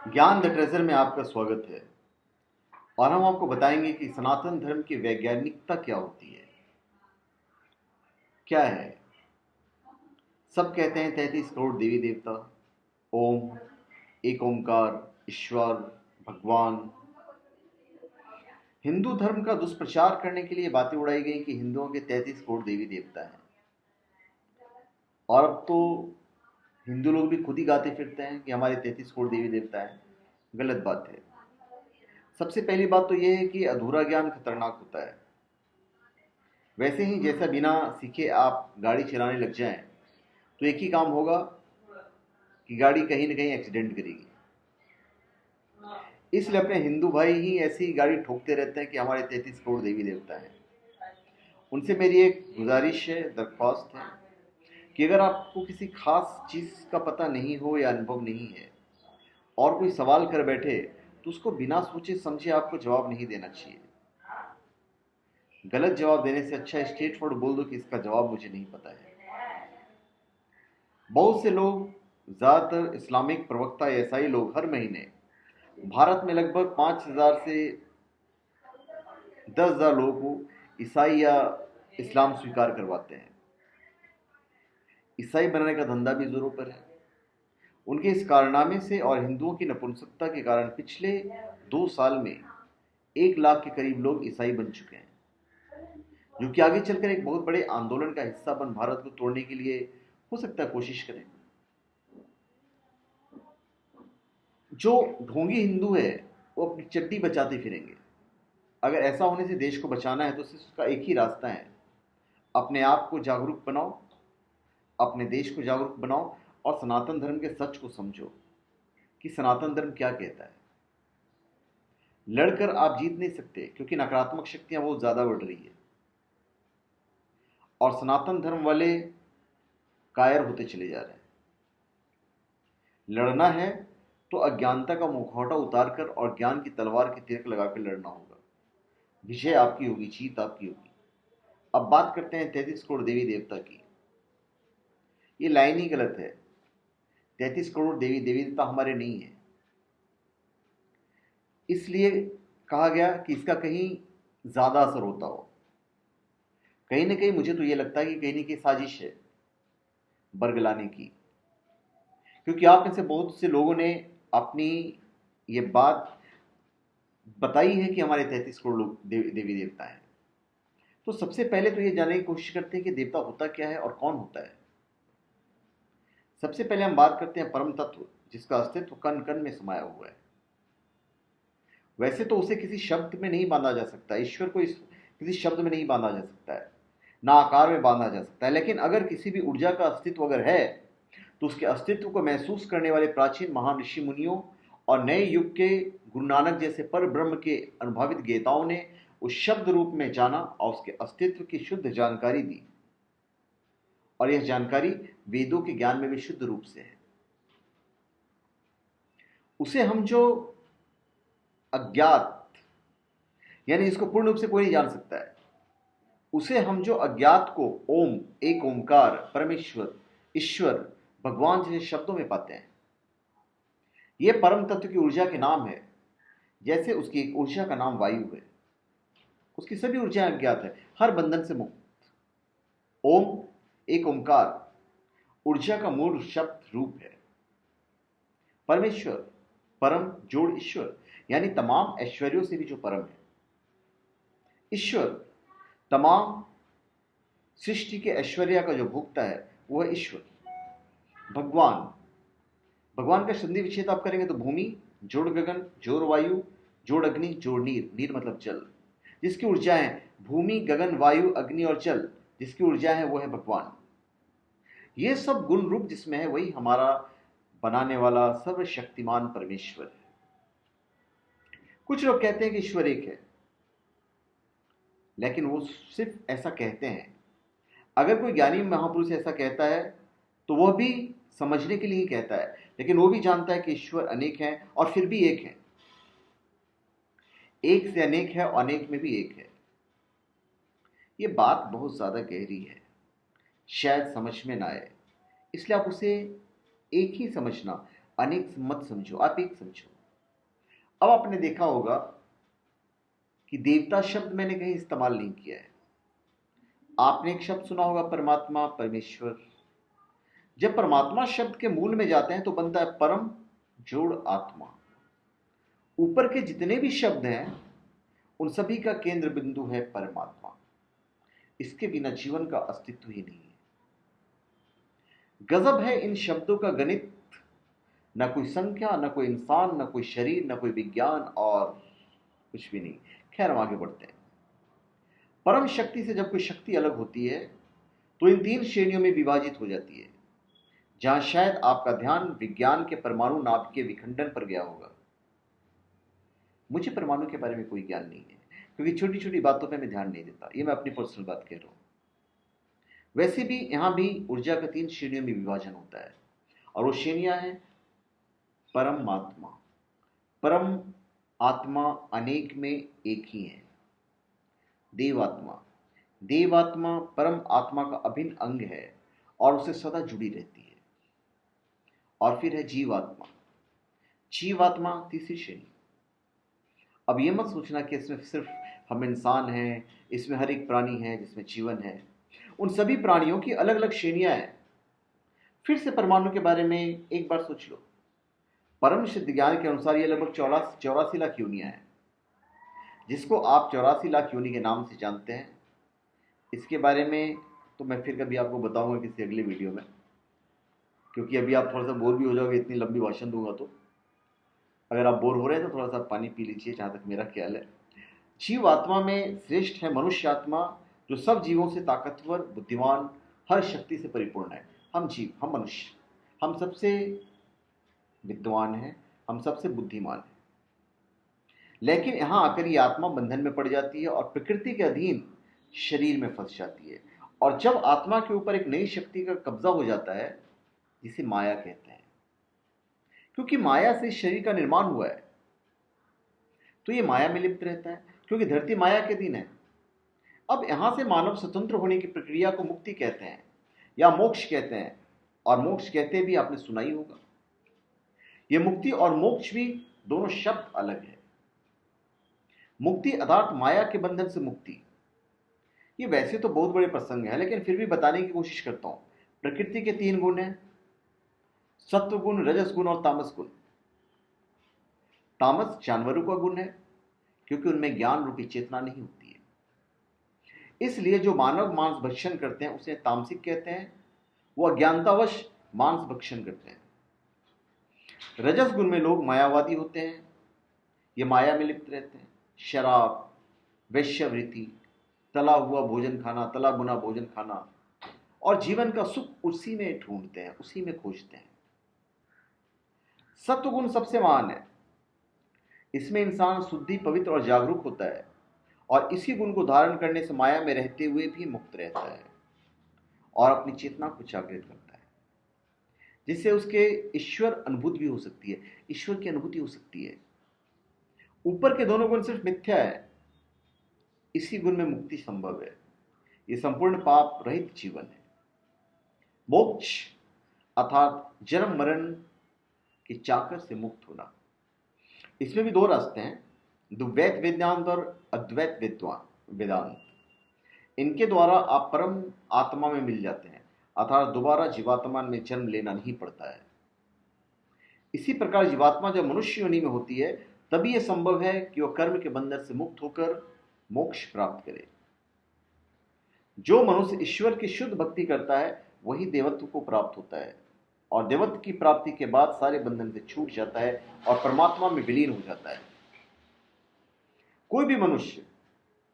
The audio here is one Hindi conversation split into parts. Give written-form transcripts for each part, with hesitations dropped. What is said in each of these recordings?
ज्ञान द ट्रेजर में आपका स्वागत है। और हम आपको बताएंगे कि सनातन धर्म की वैज्ञानिकता क्या होती है, क्या है। सब कहते हैं 33 करोड़ देवी देवता, ओम, एक ओमकार, ईश्वर, भगवान। हिंदू धर्म का दुष्प्रचार करने के लिए बातें उड़ाई गई कि हिंदुओं के 33 करोड़ देवी देवता हैं। और अब तो हिंदू लोग भी खुद ही गाते फिरते हैं कि हमारे 33 करोड़ देवी देवता हैं। गलत बात है। सबसे पहली बात तो यह है कि अधूरा ज्ञान खतरनाक होता है। वैसे ही जैसा बिना सीखे आप गाड़ी चलाने लग जाएं तो एक ही काम होगा कि गाड़ी कहीं ना कहीं एक्सीडेंट करेगी। इसलिए अपने हिंदू भाई ही ऐसी गाड़ी ठोकते रहते हैं कि हमारे 33 करोड़ देवी देवता हैं। उनसे मेरी एक गुजारिश है, दरख्वास्त है कि अगर आपको किसी खास चीज़ का पता नहीं हो या अनुभव नहीं है और कोई सवाल कर बैठे तो उसको बिना सोचे समझे आपको जवाब नहीं देना चाहिए। गलत जवाब देने से अच्छा स्ट्रेट फॉरवर्ड बोल दो कि इसका जवाब मुझे नहीं पता है। बहुत से लोग, ज़्यादातर इस्लामिक प्रवक्ता या ईसाई लोग, हर महीने भारत में लगभग 5,000 से 10,000 लोगों को ईसाई या इस्लाम स्वीकार करवाते हैं। ईसाई बनाने का धंधा भी जोरों पर है। उनके इस कारनामे से और हिंदुओं की नपुंसकता के कारण पिछले 2 साल में 1 लाख के करीब लोग ईसाई बन चुके हैं, जो कि आगे चलकर एक बहुत बड़े आंदोलन का हिस्सा बन भारत को तोड़ने के लिए हो सकता है कोशिश करें। जो ढोंगी हिंदू है वो अपनी चड्डी बचाते फिरेंगे। अगर ऐसा होने से देश को बचाना है तो सिर्फ उसका एक ही रास्ता है, अपने आप को जागरूक बनाओ, अपने देश को जागरूक बनाओ और सनातन धर्म के सच को समझो कि सनातन धर्म क्या कहता है। लड़कर आप जीत नहीं सकते क्योंकि नकारात्मक शक्तियां बहुत ज्यादा बढ़ रही है और सनातन धर्म वाले कायर होते चले जा रहे हैं। लड़ना है तो अज्ञानता का मुखौटा उतारकर और ज्ञान की तलवार की तिरक लगाकर लड़ना होगा। विजय आपकी होगी, जीत आपकी होगी। अब बात करते हैं 33 करोड़ देवी देवता की। ये लाइन ही गलत है। 33 करोड़ देवी देवता हमारे नहीं है, इसलिए कहा गया कि इसका कहीं ज्यादा असर होता हो। कहीं ना कहीं मुझे तो ये लगता है कि कहीं ना कहीं साजिश है बरगलाने की, क्योंकि आप में से बहुत से लोगों ने अपनी ये बात बताई है कि हमारे 33 करोड़ लोग देवी देवता हैं। तो सबसे पहले तो ये जानने की कोशिश करते हैं कि देवता होता क्या है और कौन होता है। सबसे पहले हम बात करते हैं परम तत्व, जिसका अस्तित्व कण कण में समाया हुआ है। वैसे तो उसे किसी शब्द में नहीं बांधा जा सकता, ईश्वर को किसी शब्द में नहीं बांधा जा सकता है, ना आकार में बांधा जा सकता है। लेकिन अगर किसी भी ऊर्जा का अस्तित्व अगर है तो उसके अस्तित्व को महसूस करने वाले प्राचीन महान ऋषि मुनियों और नए युग के गुरु नानक जैसे पर ब्रह्म के अनुभवित गेताओं ने उस शब्द रूप में जाना और उसके अस्तित्व की शुद्ध जानकारी दी। और यह जानकारी वेदों के ज्ञान में भी शुद्ध रूप से है। उसे हम जो अज्ञात, यानी इसको पूर्ण रूप से कोई नहीं जान सकता है, उसे हम जो अज्ञात को ओम, एक ओमकार, परमेश्वर, ईश्वर, भगवान जैसे शब्दों में पाते हैं। यह परम तत्व की ऊर्जा के नाम है। जैसे उसकी एक ऊर्जा का नाम वायु है, उसकी सभी ऊर्जाएं अज्ञात है, हर बंधन से मुक्त। ओम, एक ओमकार, ऊर्जा का मूल शब्द रूप है। परमेश्वर, परम जोड़ ईश्वर, यानी तमाम ऐश्वर्यों से भी जो परम है। ईश्वर, तमाम सृष्टि के ऐश्वर्य का जो भोक्ता है वो है ईश्वर। भगवान, भगवान का संधि विच्छेद आप करेंगे तो भूमि जोड़ गगन जोड़ वायु जोड़ अग्नि जोड़ नीर, नीर मतलब जल, जिसकी ऊर्जाएं भूमि, गगन, वायु, अग्नि और जल, जिसकी ऊर्जा है वो है भगवान। ये सब गुण रूप जिसमें है वही हमारा बनाने वाला सर्वशक्तिमान परमेश्वर है। कुछ लोग कहते हैं कि ईश्वर एक है, लेकिन वो सिर्फ ऐसा कहते हैं। अगर कोई ज्ञानी महापुरुष ऐसा कहता है तो वह भी समझने के लिए ही कहता है, लेकिन वो भी जानता है कि ईश्वर अनेक हैं और फिर भी एक है। एक से अनेक है और अनेक में भी एक है। ये बात बहुत ज्यादा गहरी है, शायद समझ में ना आए, इसलिए आप उसे एक ही समझना, अनेक मत समझो, आप एक समझो। अब आपने देखा होगा कि देवता शब्द मैंने कहीं इस्तेमाल नहीं किया है। आपने एक शब्द सुना होगा, परमात्मा, परमेश्वर। जब परमात्मा शब्द के मूल में जाते हैं तो बनता है परम जोड़ आत्मा। ऊपर के जितने भी शब्द हैं उन सभी का केंद्र बिंदु है परमात्मा। इसके बिना जीवन का अस्तित्व ही नहीं है। गजब है इन शब्दों का गणित। न कोई संख्या, न कोई इंसान, न कोई शरीर, न कोई विज्ञान और कुछ भी नहीं। खैर, हम आगे बढ़ते हैं। परम शक्ति से जब कोई शक्ति अलग होती है तो इन 3 श्रेणियों में विभाजित हो जाती है, जहां शायद आपका ध्यान विज्ञान के परमाणु नाभ के विखंडन पर गया होगा। मुझे परमाणु के बारे में कोई ज्ञान नहीं है, क्योंकि छोटी छोटी बातों पे मैं ध्यान नहीं देता। ये मैं अपनी पर्सनल बात कह रहा हूं। वैसे भी यहां भी ऊर्जा का 3 श्रेणियों में विभाजन होता है, और वो श्रेणियां हैं परमात्मा। परम आत्मा अनेक में एक ही है। देवात्मा, देवात्मा परम आत्मा का अभिन्न अंग है और उससे सदा जुड़ी रहती है। और फिर है जीवात्मा। जीवात्मा तीसरी श्रेणी। अब ये मत सोचना कि इसमें सिर्फ हम इंसान हैं, इसमें हर एक प्राणी है जिसमें जीवन है। उन सभी प्राणियों की अलग अलग श्रेणियां हैं। फिर से परमाणु के बारे में एक बार सोच लो। परम सिद्ध ज्ञान के अनुसार ये लगभग 84 लाख योनियां हैं, जिसको आप 84 लाख योनि के नाम से जानते हैं। इसके बारे में तो मैं फिर कभी आपको बताऊंगा किसी अगले वीडियो में, क्योंकि अभी आप थोड़ा सा बोर भी हो जाओगे इतनी लंबी भाषण दूंगा तो। अगर आप बोर हो रहे हैं तो थोड़ा सा पानी पी लीजिए, जहाँ तक मेरा ख्याल है। जीव आत्मा में श्रेष्ठ है मनुष्य आत्मा, जो सब जीवों से ताकतवर, बुद्धिमान, हर शक्ति से परिपूर्ण है। हम जीव, हम मनुष्य, हम सबसे विद्वान हैं, हम सबसे बुद्धिमान हैं। लेकिन यहां आकर ये आत्मा बंधन में पड़ जाती है और प्रकृति के अधीन शरीर में फंस जाती है। और जब आत्मा के ऊपर एक नई शक्ति का कब्जा हो जाता है, जिसे माया कहते हैं, क्योंकि माया से शरीर का निर्माण हुआ है, तो ये माया में लिप्त रहता है, क्योंकि धरती माया के अधीन है। अब यहां से मानव स्वतंत्र होने की प्रक्रिया को मुक्ति कहते हैं या मोक्ष कहते हैं। और मोक्ष कहते भी आपने सुना ही होगा। ये मुक्ति और मोक्ष भी दोनों शब्द अलग है। मुक्ति अर्थात माया के बंधन से मुक्ति। ये वैसे तो बहुत बड़े प्रसंग है, लेकिन फिर भी बताने की कोशिश करता हूं। प्रकृति के 3 गुण हैं, सत्व गुण, रजस गुण और तामस गुण। तामस जानवरों का गुण है, क्योंकि उनमें ज्ञान रूपी चेतना नहीं होती है। इसलिए जो मानव मांस भक्षण करते हैं उसे तामसिक कहते हैं। वो अज्ञानतावश मांस भक्षण करते हैं। रजस गुण में लोग मायावादी होते हैं, ये माया में लिप्त रहते हैं। शराब, वेश्यावृत्ति, तला हुआ भोजन खाना, तला भुना भोजन खाना, और जीवन का सुख उसी में ढूंढते हैं, उसी में खोजते हैं। सत्वगुण सबसे महान है। इसमें इंसान शुद्धि, पवित्र और जागरूक होता है, और इसी गुण को धारण करने से माया में रहते हुए भी मुक्त रहता है और अपनी चेतना को जागृत करता है, जिससे उसके ईश्वर अनुभूति भी हो सकती है, ईश्वर की अनुभूति हो सकती है। ऊपर के दोनों गुण सिर्फ मिथ्या है, इसी गुण में मुक्ति संभव है। यह संपूर्ण पाप रहित जीवन है। मोक्ष अर्थात जन्म मरण के चाकर से मुक्त होना। इसमें भी 2 रास्ते हैं, द्वैत वेदांत और अद्वैत वेदांत। इनके द्वारा आप परम आत्मा में मिल जाते हैं, अर्थात दोबारा जीवात्मा में जन्म लेना नहीं पड़ता है। इसी प्रकार जीवात्मा जब मनुष्य योनि में होती है, तभी यह संभव है कि वह कर्म के बंधन से मुक्त होकर मोक्ष प्राप्त करे। जो मनुष्य ईश्वर की शुद्ध भक्ति करता है वही देवत्व को प्राप्त होता है, और देवत्व की प्राप्ति के बाद सारे बंधन से छूट जाता है और परमात्मा में विलीन हो जाता है। कोई भी मनुष्य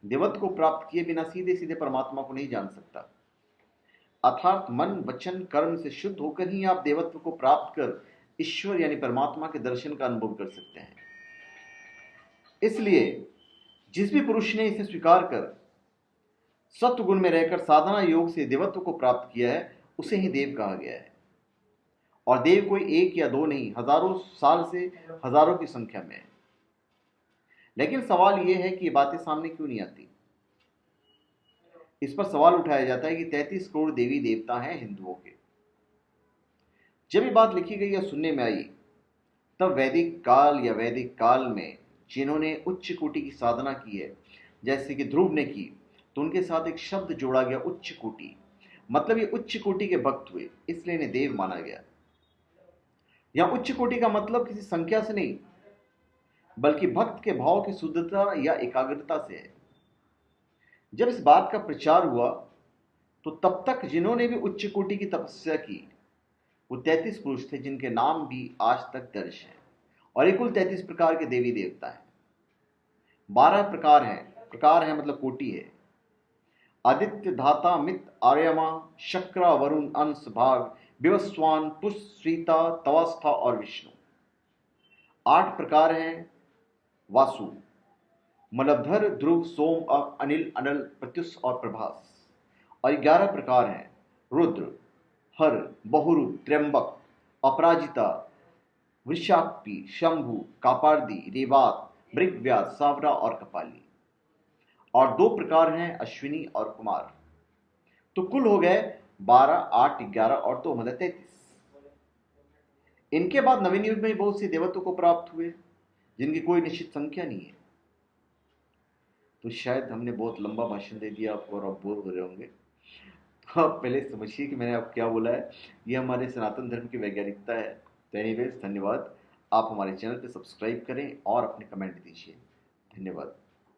देवत्व को प्राप्त किए बिना सीधे सीधे परमात्मा को नहीं जान सकता। अर्थात मन, वचन, कर्म से शुद्ध होकर ही आप देवत्व को प्राप्त कर ईश्वर यानी परमात्मा के दर्शन का अनुभव कर सकते हैं। इसलिए जिस भी पुरुष ने इसे स्वीकार कर सत्व गुण में रहकर साधना योग से देवत्व को प्राप्त किया है, उसे ही देव कहा गया है। और देव कोई 1 या 2 नहीं, हजारों साल से हजारों की संख्या में है। लेकिन सवाल यह है कि ये बातें सामने क्यों नहीं आती। इस पर सवाल उठाया जाता है कि 33 करोड़ देवी देवता हैं हिंदुओं के। जब ये बात लिखी गई या सुनने में आई, तब वैदिक काल या वैदिक काल में जिन्होंने उच्च कोटि की साधना की है, जैसे कि ध्रुव ने की, तो उनके साथ एक शब्द जोड़ा गया, उच्च कोटि। मतलब ये उच्च कोटि के भक्त हुए, इसलिए इन्हें देव माना गया। यहां उच्च कोटि का मतलब किसी संख्या से नहीं, बल्कि भक्त के भाव की शुद्धता या एकाग्रता से है। जब इस बात का प्रचार हुआ तो तब तक जिन्होंने भी उच्च कोटि की तपस्या की वो 33 पुरुष थे, जिनके नाम भी आज तक दर्ज हैं। और ये कुल 33 प्रकार के देवी देवता हैं। 12 प्रकार हैं। प्रकार है मतलब कोटि है। आदित्य, धाता, मित, आर्यमा, शक्र, वरुण, अंश, भाग, विवस्वान, पुष्प, श्रीता, तवास्था और विष्णु। 8 प्रकार हैं। वासु, मलधर, ध्रुव, सोम, अनिल, अनल, प्रत्युष और प्रभास। और 11 प्रकार हैं। रुद्र, हर, बहुरूप, त्र्यंबक, अपराजिता, वृषाक्पी, शंभु, कापार्दी, रेवात, मृगव्यास, सावरा और कपाली। और 2 प्रकार हैं अश्विनी और कुमार। तो कुल हो गए 12, 8, 11 और 2 मतलब 33। इनके बाद नवीन युग में बहुत से देवत्व को प्राप्त हुए, जिनकी कोई निश्चित संख्या नहीं है। तो शायद हमने बहुत लंबा भाषण दे दिया आपको और आप बोर हो रहे होंगे। तो आप पहले समझिए कि मैंने आप क्या बोला है। ये हमारे सनातन धर्म की वैज्ञानिकता है। तो एनीवेज, धन्यवाद। आप हमारे चैनल पे सब्सक्राइब करें और अपने कमेंट दीजिए। धन्यवाद।